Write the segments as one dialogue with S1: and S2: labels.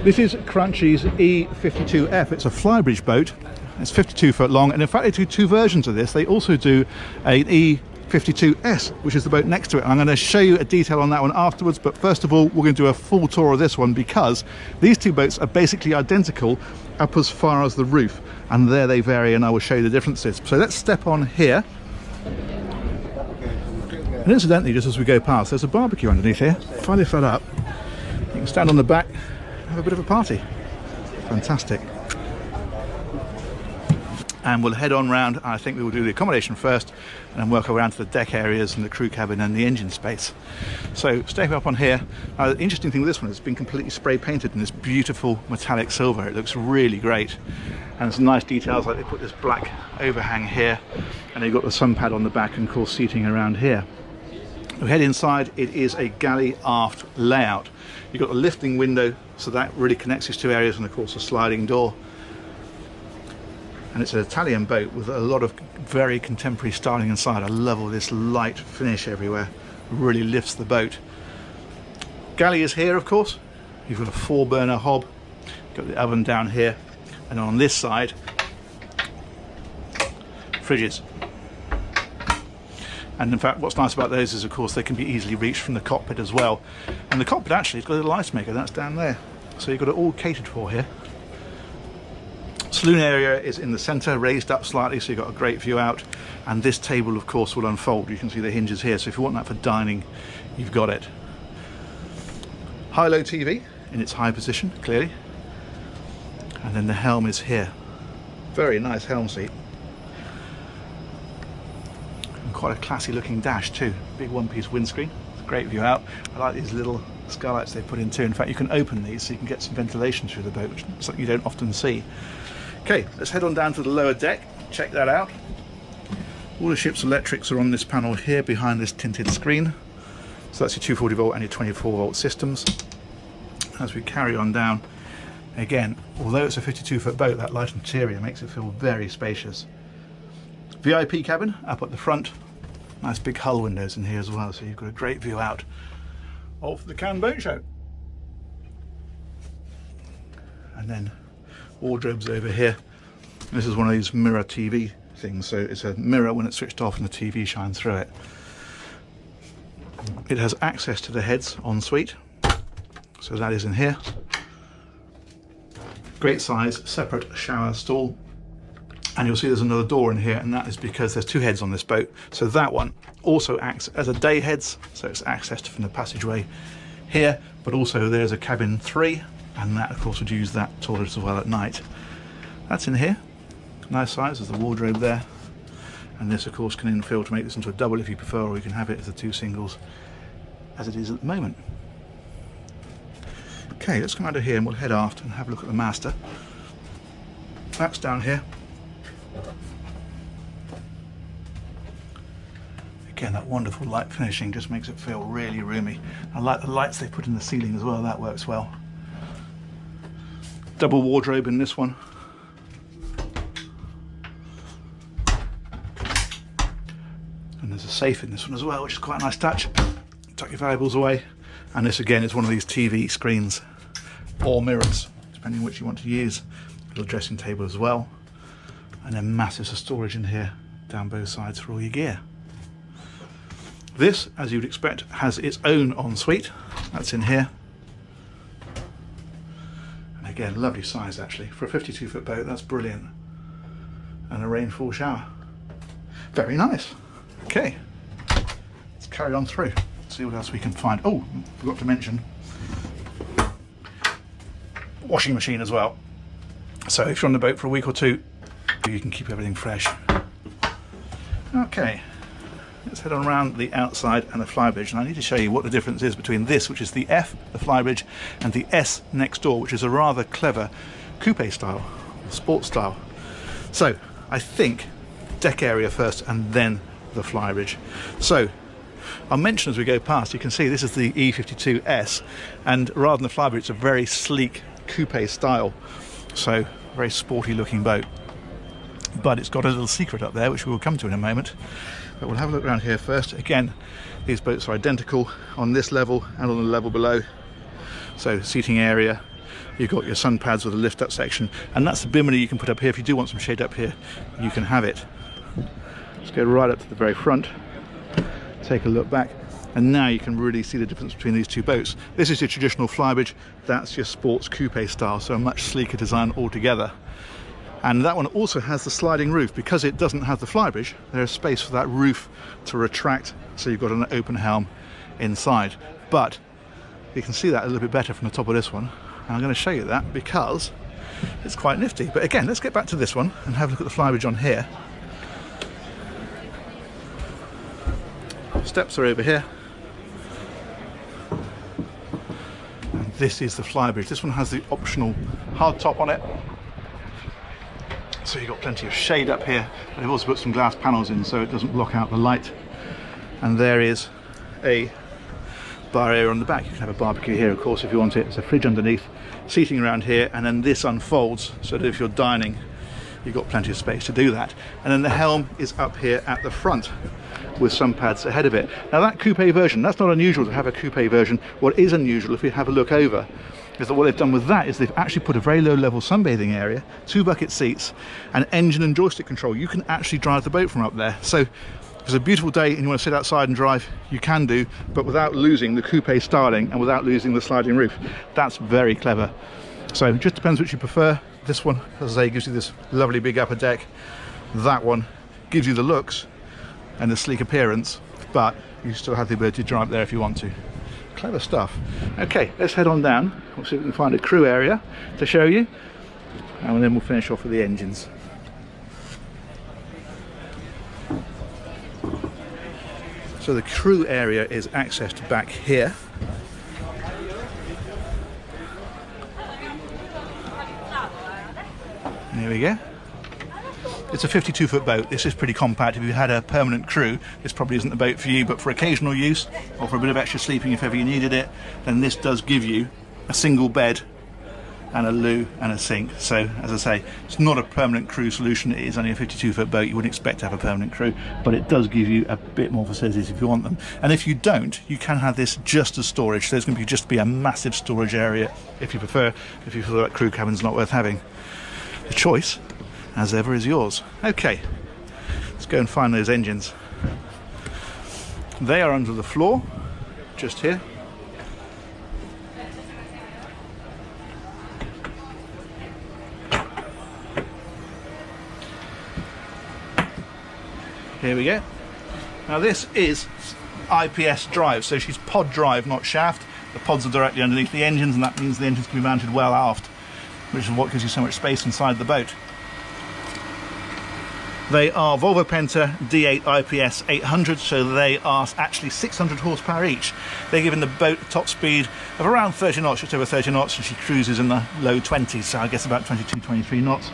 S1: This is Cranchi's E52F. It's a flybridge boat. It's 52 foot long, and in fact they do two versions of this. They also do an E52S, which is the boat next to it. I'm going to show you a detail on that one afterwards, but first of all we're going to do a full tour of this one, because these two boats are basically identical up as far as the roof, and there they vary, and I will show you the differences. So let's step on here. And incidentally, just as we go past, there's a barbecue underneath here. If I lift that up, you can stand on the back and have a bit of a party. Fantastic. And we'll head on round. I think we will do the accommodation first and then work around to the deck areas and the crew cabin and the engine space. So stepping up on here, the interesting thing with this one is it's been completely spray painted in this beautiful metallic silver. It looks really great, and some nice details, like they put this black overhang here, and they've got the sun pad on the back, and of course seating around here. We head inside. It is a galley aft layout. You've got a lifting window, so that really connects these two areas, and of course a sliding door. And it's an Italian boat with a lot of very contemporary styling inside. I love all this light finish everywhere. It really lifts the boat. Galley is here, of course. You've got a 4-burner hob. You've got the oven down here, and on this side, fridges. And in fact, what's nice about those is, of course, they can be easily reached from the cockpit as well. And the cockpit actually has got a little ice maker, that's down there. So you've got it all catered for here. Saloon area is in the centre, raised up slightly, so you've got a great view out. And this table, of course, will unfold. You can see the hinges here, so if you want that for dining, you've got it. High-low TV in its high position, clearly. And then the helm is here. Very nice helm seat. And quite a classy looking dash too. Big one-piece windscreen. Great view out. I like these little skylights they put in too. In fact, you can open these so you can get some ventilation through the boat, which is something you don't often see. Okay, let's head on down to the lower deck, check that out. All the ship's electrics are on this panel here behind this tinted screen. So that's your 240 volt and your 24 volt systems. As we carry on down, again, although it's a 52 foot boat, that light interior makes it feel very spacious. VIP cabin up at the front. Nice big hull windows in here as well, so you've got a great view out of the Cannes Boat Show. And then wardrobes over here. This is one of these mirror TV things, so it's a mirror when it's switched off and the TV shines through it. It has access to the heads en suite, so that is in here. Great size, separate shower stall. And you'll see there's another door in here, and that is because there's two heads on this boat. So that one also acts as a day heads, so it's accessed from the passageway here, but also there's a cabin 3, and that of course would use that toilet as well at night. That's in here, nice size. There's the wardrobe there, and this of course can infill to make this into a double if you prefer, or you can have it as the 2 singles as it is at the moment. Okay, let's come out of here and we'll head aft and have a look at the master. That's down here. Again, that wonderful light finishing just makes it feel really roomy. I like the lights they put in the ceiling as well, that works well. Double wardrobe in this one. And there's a safe in this one as well, which is quite a nice touch. Tuck your valuables away. And this again is one of these TV screens or mirrors, depending on which you want to use. Little dressing table as well. And then massive storage in here down both sides for all your gear. This, as you'd expect, has its own ensuite. That's in here. And again, lovely size actually. For a 52 foot boat, that's brilliant. And a rainfall shower. Very nice. Okay, let's carry on through. See what else we can find. Oh, forgot to mention, washing machine as well. So if you're on the boat for a week or two, you can keep everything fresh. Okay. Let's head on around the outside and the flybridge, and I need to show you what the difference is between this, which is the F, the flybridge, and the S next door, which is a rather clever coupe style, or sports style. So I think deck area first and then the flybridge. So I'll mention as we go past, you can see this is the E52S, and rather than the flybridge, it's a very sleek coupe style, so very sporty looking boat. But it's got a little secret up there, which we will come to in a moment. But we'll have a look around here first. Again, these boats are identical on this level and on the level below. So seating area, You've got your sun pads with a lift up section, and that's the bimini you can put up here. If you do want some shade up here, you can have it. Let's go right up to the very front, take a look back, and now you can really see the difference between these two boats. This is your traditional flybridge, that's your sports coupe style, so a much sleeker design altogether. And that one also has the sliding roof. Because it doesn't have the flybridge, there's space for that roof to retract, so you've got an open helm inside. But you can see that a little bit better from the top of this one, and I'm going to show you that because it's quite nifty. But again, let's get back to this one and have a look at the flybridge on here. Steps are over here, and this is the flybridge. This one has the optional hard top on it, so you've got plenty of shade up here. But they've also put some glass panels in so it doesn't block out the light. And there is a bar area on the back. You can have a barbecue here, of course, if you want it. There's a fridge underneath, seating around here, and then this unfolds so that if you're dining, you've got plenty of space to do that. And then the helm is up here at the front with some pads ahead of it. Now that coupe version, that's not unusual to have a coupe version. What is unusual, if we have a look over, is that what they've done with that is they've actually put a very low level sunbathing area, 2 bucket seats, and engine and joystick control. You can actually drive the boat from up there. So if it's a beautiful day and you want to sit outside and drive, you can do, but without losing the coupe styling and without losing the sliding roof. That's very clever. So it just depends which you prefer. This one, as I say, gives you this lovely big upper deck. That one gives you the looks and the sleek appearance, but you still have the ability to drive there if you want to. Clever stuff. Okay, let's head on down. We'll see if we can find a crew area to show you, and then we'll finish off with the engines. So the crew area is accessed back here. There we go. It's a 52-foot boat. This is pretty compact. If you had a permanent crew, this probably isn't the boat for you, but for occasional use or for a bit of extra sleeping if ever you needed it, then this does give you a single bed and a loo and a sink. So as I say, it's not a permanent crew solution. It is only a 52-foot boat. You wouldn't expect to have a permanent crew, but it does give you a bit more facilities if you want them. And if you don't, you can have this just as storage. So there's going to just be a massive storage area if you prefer, if you feel that crew cabin's not worth having. The choice, as ever, is yours. Okay, let's go and find those engines. They are under the floor, just here. Here we go. Now this is IPS drive, so she's pod drive, not shaft. The pods are directly underneath the engines, and that means the engines can be mounted well aft, which is what gives you so much space inside the boat. They are Volvo Penta D8 IPS 800, so they are actually 600 horsepower each. They're giving the boat a top speed of around 30 knots, just over 30 knots, and she cruises in the low 20s, so I guess about 22, 23 knots.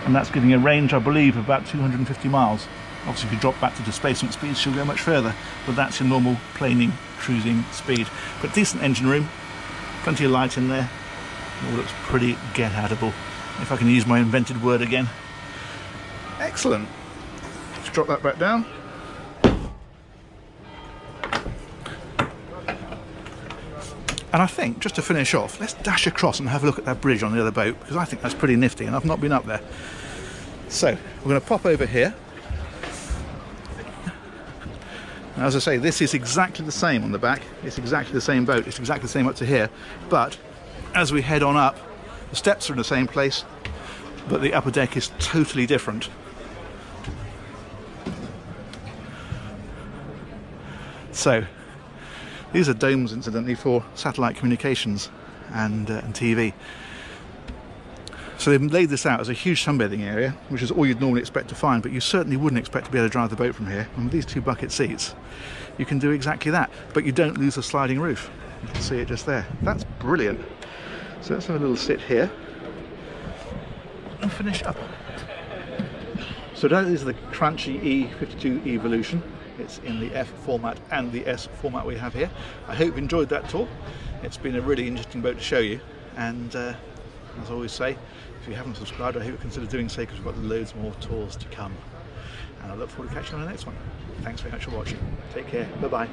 S1: And that's giving a range, I believe, of about 250 miles. Obviously, if you drop back to displacement speeds, she'll go much further, but that's your normal planing cruising speed. But decent engine room, plenty of light in there. All looks pretty get-outable, if I can use my invented word again. Excellent. Let's drop that back down. And I think, just to finish off, let's dash across and have a look at that bridge on the other boat, because I think that's pretty nifty, and I've not been up there. So, we're going to pop over here. Now, as I say, this is exactly the same on the back. It's exactly the same boat. It's exactly the same up to here. But as we head on up, the steps are in the same place, but the upper deck is totally different. So, these are domes, incidentally, for satellite communications and TV. So they've laid this out as a huge sunbathing area, which is all you'd normally expect to find, but you certainly wouldn't expect to be able to drive the boat from here. And with these 2 bucket seats, you can do exactly that, but you don't lose the sliding roof. You can see it just there. That's brilliant. So let's have a little sit here and finish up. So that is the Cranchi E52 Evolution. It's in the F format and the S format we have here. I hope you enjoyed that tour. It's been a really interesting boat to show you, and as I always say, if you haven't subscribed, I hope you consider doing so, because we've got loads more tours to come. And I look forward to catching you on the next one. Thanks very much for watching. Take care. Bye bye.